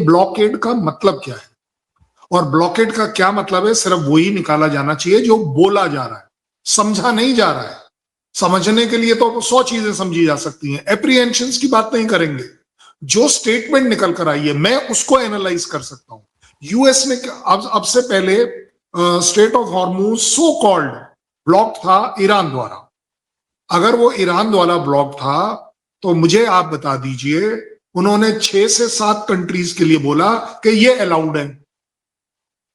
Blockade का मतलब क्या है और ब्लॉकेड का क्या मतलब है, सिर्फ वही निकाला जाना चाहिए जो बोला जा रहा है, समझा नहीं जा रहा है। समझने के लिए तो 100 चीजें समझी जा सकती हैं, एप्रीहेंशंस की बात नहीं करेंगे। जो स्टेटमेंट निकल कर आई है मैं उसको एनालाइज कर सकता हूं। यूएस ने अब से पहले state of Hormuz so called block था ईरान द्वारा। अगर वो ईरान द्वारा ब्लॉक था तो मुझे आप बता दीजिए, उन्होंने 6 से 7 कंट्रीज के लिए बोला कि ये अलाउड है।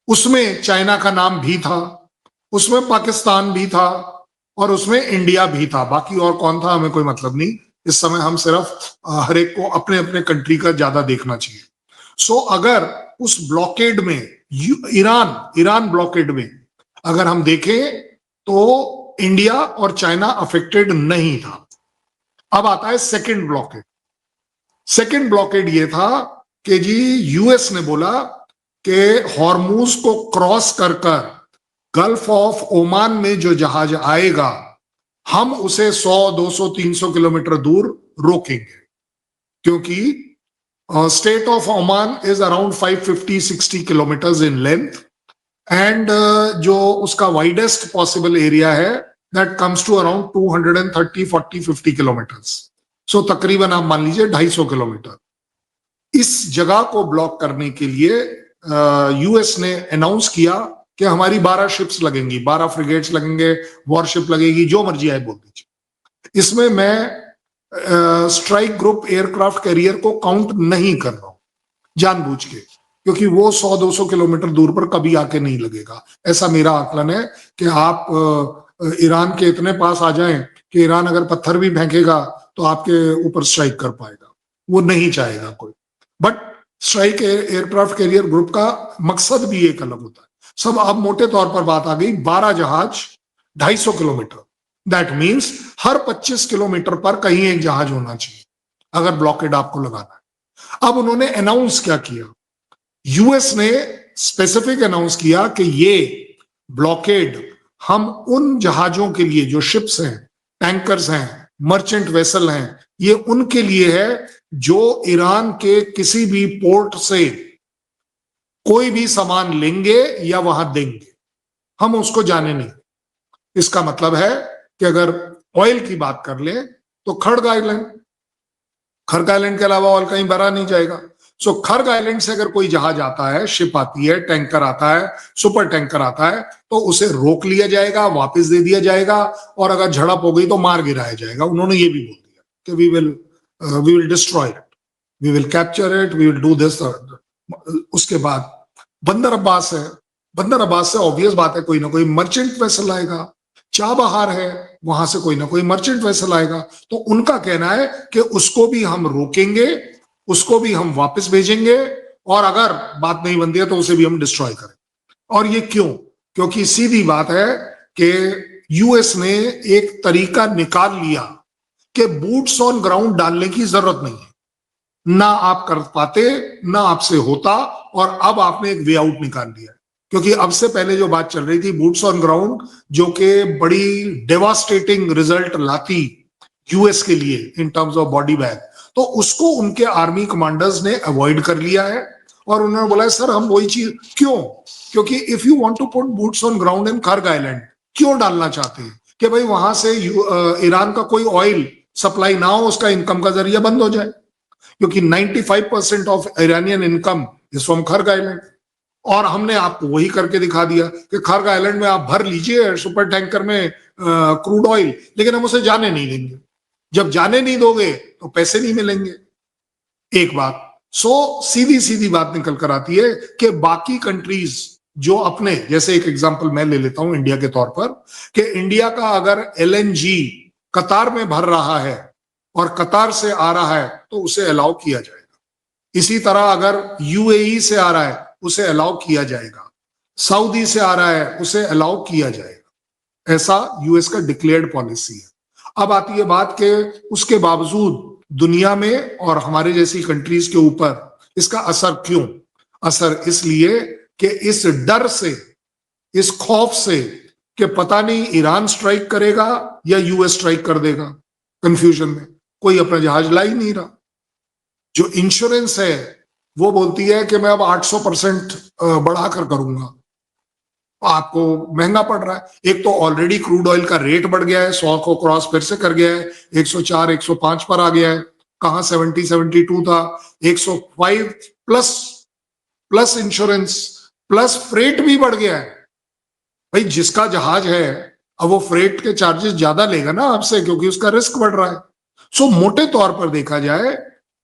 उसमें चाइना का नाम भी था, उसमें पाकिस्तान भी था और उसमें इंडिया भी था। बाकी और कौन था हमें कोई मतलब नहीं। इस समय हम सिर्फ हर एक को अपने अपने कंट्री का ज्यादा देखना चाहिए। सो अगर उस ब्लॉकेड में ईरान ब्लॉकेड में अगर हम देखें तो इंडिया और चाइना अफेक्टेड नहीं था। अब आता है सेकंड ब्लॉकेड। सेकंड ब्लॉकेड ये था कि जी यूएस ने बोला कि हॉर्मूज को क्रॉस कर कर गल्फ ऑफ ओमान में जो जहाज आएगा हम उसे 100, 200, 300 किलोमीटर दूर रोकेंगे, क्योंकि state of Oman is around 550-60 kilometres in length and जो उसका वाइडेस्ट पॉसिबल एरिया है that comes to around 230, 40, 50 kilometres. So तकरीबन आप मान लीजिए 250 किलोमीटर। इस जगह को ब्लॉक करने के लिए यूएस ने अनाउंस किया कि हमारी 12 शिप्स लगेंगी, 12 फ्रिगेट्स लगेंगे, वॉरशिप लगेगी, जो मर्जी आए बोल दीजिए। इसमें मैं स्ट्राइक ग्रुप एयरक्राफ्ट कैरियर को काउंट नहीं कर रहा हूं जानबूझ के, क्योंकि वो 100-200 किलोमीटर दूर पर कभी आके नहीं लगेगा। ऐसा मेरा आकलन है कि आप ईरान के इतने पास आ जाएं कि ईरान अगर पत्थर भी फेंकेगा तो आपके ऊपर स्ट्राइक कर पाएगा, वो नहीं चाहेगा कोई। But strike aircraft carrier group का मकसद भी एक अलग होता है। सब अब मोटे तौर पर बात आ गई, 12 जहाज 250 kilometre, that means her 25 kilometre पर कहीं एक जहाज होना चाहिए अगर ब्लॉकेड आपको लगाना है। अब उन्होंने अनाउंस क्या किया, यूएस ने स्पेसिफिक अनाउंस किया कि ये ब्लॉकेड हम उन जहाजों के लिए जो शिप्स हैं, टैंकर्स हैं, मर्चेंट वेसल हैं, ये उनके लिए है जो ईरान के किसी भी पोर्ट से कोई भी सामान लेंगे या वहां देंगे, हम उसको जाने नहीं। इसका मतलब है कि अगर ऑयल की बात कर ले तो खड़ग आइलैंड के अलावा ऑयल कहीं भरा नहीं जाएगा। सो खड़ग आइलैंड से अगर कोई जहाज आता है, शिप आती है, टैंकर आता है, सुपर टैंकर आता है, तो उसे रोक लिया जाएगा, वापस दे दिया जाएगा और अगर झड़प हो गई तो मार गिराया जाएगा। उन्होंने ये भी बोल दिया कि we will destroy it, we will capture it, we will do this. उसके बाद बंदर अब्बास है, बंदर अब्बास से ऑब्वियस बात है कोई ना कोई मर्चेंट वेसल आएगा। चाबहार है, वहां से कोई ना कोई मर्चेंट वेसल आएगा। तो उनका कहना है कि उसको भी हम रोकेंगे, उसको भी हम वापस भेजेंगे और अगर बात नहीं बनती है तो उसे भी हम डिस्ट्रॉय करें। और ये क्यों? क्योंकि सीधी बात है कि यूएस ने एक तरीका निकाल लिया कि बूट्स ऑन ग्राउंड डालने की जरूरत नहीं है, ना आप कर पाते ना आपसे होता, और अब आपने एक वे आउट निकाल लिया। क्योंकि अब से पहले जो बात चल रही थी बूट्स ऑन ग्राउंड, जो कि बड़ी डेवास्टेटिंग रिजल्ट लाती यूएस के लिए in terms of body bag, तो उसको उनके आर्मी कमांडर्स ने अवॉइड कर लिया है और उन्होंने बोला सर हम वही चीज क्यों, क्योंकि if you want to put boots on ground in Kharg island, क्यों डालना चाहते हैं कि भाई वहां से ईरान का कोई ऑयल सप्लाई ना हो, उसका इनकम का जरिया बंद हो जाए, क्योंकि 95% of Iranian income is from Kharga island. और हमने आपको वही करके दिखा दिया कि खड़ग आइलैंड में आप भर लीजिए सुपर टैंकर में क्रूड ऑयल, लेकिन हम उसे जाने नहीं देंगे। जब जाने नहीं दोगे तो पैसे नहीं मिलेंगे। एक बात। सो सीधी सीधी बात निकल कर आती है कि बाकी कंट्रीज जो अपने, जैसे एक एग्जांपल मैं ले लेता हूं इंडिया के तौर पर, कि इंडिया का अगर एलएनजी कतार में भर रहा है और कतार से आ रहा है तो उसे अलाउ किया जाएगा। इसी तरह अगर यूएई से आ रहा है उसे अलाउ किया जाएगा, सऊदी से आ रहा है उसे अलाउ किया जाएगा। ऐसा यूएस का डिक्लेयर्ड पॉलिसी है। अब आती है बात कि उसके बावजूद दुनिया में और हमारे जैसी कंट्रीज के ऊपर इसका असर क्यों? असर इसलिए कि इस डर से, इस खौफ से कि पता नहीं ईरान स्ट्राइक करेगा या यूएस स्ट्राइक कर देगा, कंफ्यूजन में कोई अपना जहाज ला ही नहीं रहा। जो इंश्योरेंस है वो बोलती है कि मैं अब 800% बढ़ाकर करूंगा, आपको महंगा पड़ रहा है। एक तो ऑलरेडी क्रूड ऑयल का रेट बढ़ गया है, 100 को क्रॉस फिर से कर गया है, 104 105 पर आ गया है, कहां 70 72 था, 105 plus plus insurance plus freight भी बढ़ गया है। भाई जिसका जहाज है अब वो फ्रेट के चार्जेस ज्यादा लेगा ना आपसे, क्योंकि उसका रिस्क बढ़ रहा है। सो मोटे तौर पर देखा जाए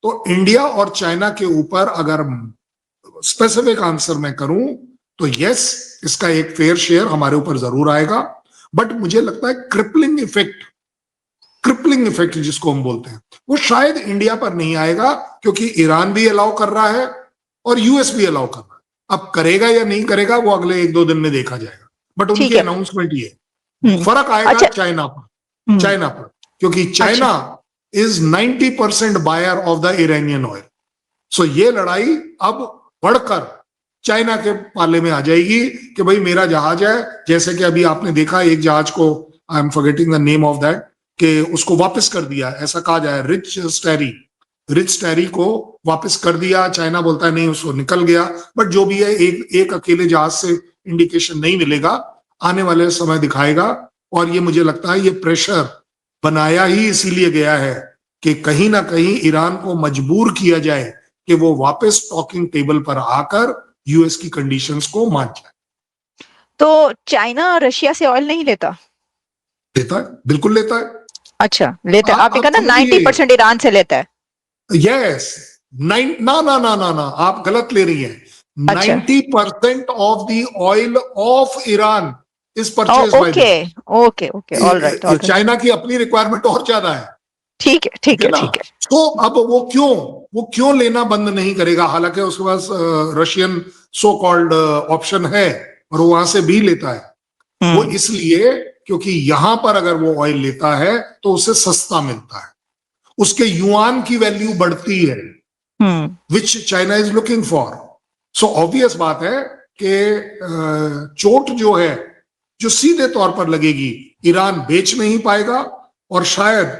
तो इंडिया और चाइना के ऊपर अगर स्पेसिफिक आंसर मैं करूं तो यस, इसका एक फेयर शेयर हमारे ऊपर जरूर आएगा, बट मुझे लगता है क्रिपलिंग इफेक्ट जिसको हम बोलते हैं, वो शायद इंडिया पर नहीं आएगा, क्योंकि ईरान भी अलाउ कर रहा है और यूएस भी अलाउ कर रहा है। अब करेगा या नहीं करेगा वो अगले 1-2 दिन में देखा जाएगा, बट उनकी अनाउंसमेंट ये फर्क आएगा। अच्छा, चाइना पर क्योंकि China is 90% buyer of the Iranian oil. So ये लड़ाई अब बढ़कर चाइना के पाले में आ जाएगी कि भाई मेरा जहाज है, जैसे कि अभी आपने देखा एक जहाज को, I am forgetting the name of that, कि उसको वापस कर दिया, ऐसा कहा जाए, रिच स्टैरी को वापस कर दिया। चाइना बोलता है नहीं, उसको निकल गया, बट जो भी है एक अकेले जहाज से इंडिकेशन नहीं मिलेगा, आने वाले समय दिखाएगा। और ये मुझे लगता है ये प्रेशर बनाया ही इसीलिए गया है कि कहीं ना कहीं ईरान को मजबूर किया जाए कि वो वापस टॉकिंग टेबल पर आकर यूएस की कंडीशंस को मान जाए। तो चाइना रशिया से ऑयल नहीं लेता? लेता है, बिल्कुल लेता है। अच्छा, लेता है। आपने कहा ना 90% ईरान से लेता है। यस, ना, आप गलत ले रही हैं। 90% of the oil of Iran is purchase by okay, alright. China की अपनी रिक्वायरमेंट और ज्यादा है। ठीक है। तो अब वो क्यों लेना बंद नहीं करेगा? हालांकि उसके पास रशियन सो कॉल्ड ऑप्शन है और वो वहां से भी लेता है। वो इसलिए क्योंकि यहां पर अगर वो ऑयल लेता है तो उसे सस्ता मिलता है, उसके युआन की वैल्यू बढ़ती है, which China is looking for. So obvious बात है कि चोट जो है, जो सीधे तौर पर लगेगी, ईरान बेच नहीं पाएगा, और शायद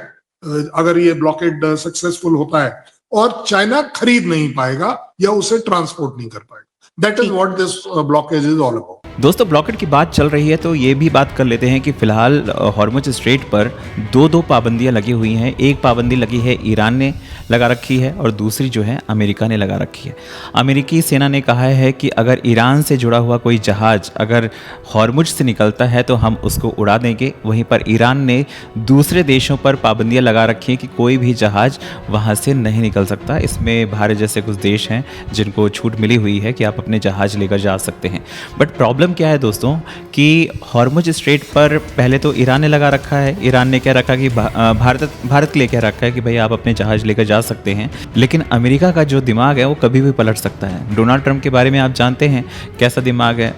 अगर ये ब्लॉकेड सक्सेसफुल होता है, और चाइना खरीद नहीं पाएगा या उसे ट्रांसपोर्ट नहीं कर पाएगा। That is what this blockage is all about. दोस्तों, ब्लॉकेट की बात चल रही है तो ये भी बात कर लेते हैं कि फिलहाल हॉर्मुज स्ट्रेट पर दो पाबंदियां लगी हुई हैं। एक पाबंदी लगी है ईरान ने लगा रखी है और दूसरी जो है अमेरिका ने लगा रखी है। अमेरिकी सेना ने कहा है कि अगर ईरान से जुड़ा हुआ कोई जहाज अगर हॉर्मुज से निकलता है तो हम उसको उड़ा देंगे। वहीं पर ईरान ने दूसरे देशों पर पाबंदियां लगा रखी हैं कि कोई भी जहाज वहाँ से नहीं निकल सकता। इसमें भारत जैसे कुछ देश हैं जिनको छूट मिली हुई है कि आप अपने जहाज लेकर जा सकते हैं। बट प्रॉब्लम क्या है दोस्तों कि हॉर्मुज स्ट्रेट पर पहले तो ईरान ने लगा रखा है। ईरान ने कह रखा कि भारत के लिए कह रखा है कि भाई आप अपने जहाज लेकर जा सकते हैं। लेकिन अमेरिका का जो दिमाग है वो कभी भी पलट सकता है। डोनाल्ड ट्रंप के बारे में आप जानते हैं कैसा दिमाग है,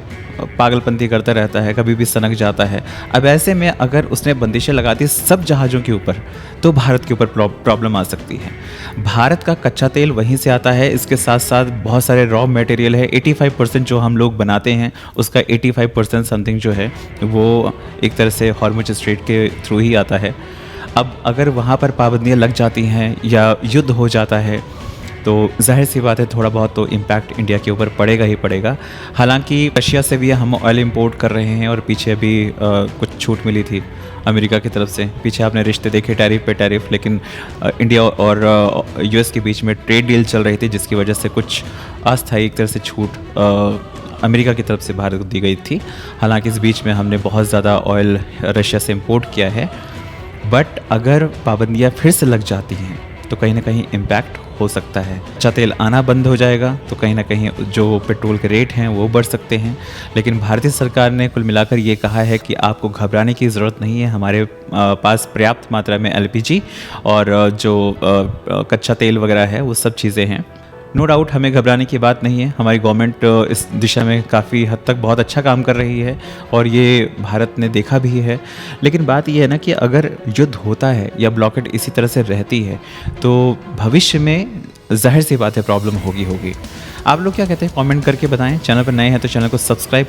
पागलपंती करता रहता है, कभी भी सनक जाता है। अब ऐसे में अगर उसने बंदिशें लगा दी सब जहाज़ों के ऊपर तो भारत के ऊपर प्रॉब्लम आ सकती है। भारत का कच्चा तेल वहीं से आता है, इसके साथ साथ बहुत सारे रॉ मटेरियल है। 85% जो हम लोग बनाते हैं उसका 85% समथिंग जो है वो एक तरह से हॉर्मुज स्ट्रेट के थ्रू ही आता है। अब अगर वहाँ पर पाबंदियाँ लग जाती हैं या युद्ध हो जाता है तो जाहिर सी बात है थोड़ा बहुत तो इम्पैक्ट इंडिया के ऊपर पड़ेगा ही पड़ेगा। हालांकि रशिया से भी हम ऑयल इंपोर्ट कर रहे हैं और पीछे अभी कुछ छूट मिली थी अमेरिका की तरफ से। पीछे आपने रिश्ते देखे टैरिफ पे टैरिफ, लेकिन इंडिया और यूएस के बीच में ट्रेड डील चल रही थी जिसकी वजह से कुछ अस्थायी एक तरह से छूट अमेरिका की तरफ से भारत को दी गई थी। हालांकि इस बीच में हमने बहुत ज़्यादा ऑयल रशिया से इम्पोर्ट किया है। बट अगर पाबंदियाँ फिर से लग जाती हैं तो कहीं ना कहीं इम्पैक्ट हो सकता है। कच्चा तेल आना बंद हो जाएगा तो कहीं ना कहीं जो पेट्रोल के रेट हैं वो बढ़ सकते हैं। लेकिन भारतीय सरकार ने कुल मिलाकर ये कहा है कि आपको घबराने की ज़रूरत नहीं है, हमारे पास पर्याप्त मात्रा में एलपीजी और जो कच्चा तेल वगैरह है वो सब चीज़ें हैं। नो डाउट हमें घबराने की बात नहीं है। हमारी गवर्नमेंट इस दिशा में काफ़ी हद तक बहुत अच्छा काम कर रही है और ये भारत ने देखा भी है। लेकिन बात ये है ना कि अगर युद्ध होता है या ब्लॉकेट इसी तरह से रहती है तो भविष्य में जाहिर सी बात है प्रॉब्लम होगी। आप लोग क्या कहते हैं कमेंट करके बताएं। चैनल पर नए हैं तो चैनल को सब्सक्राइब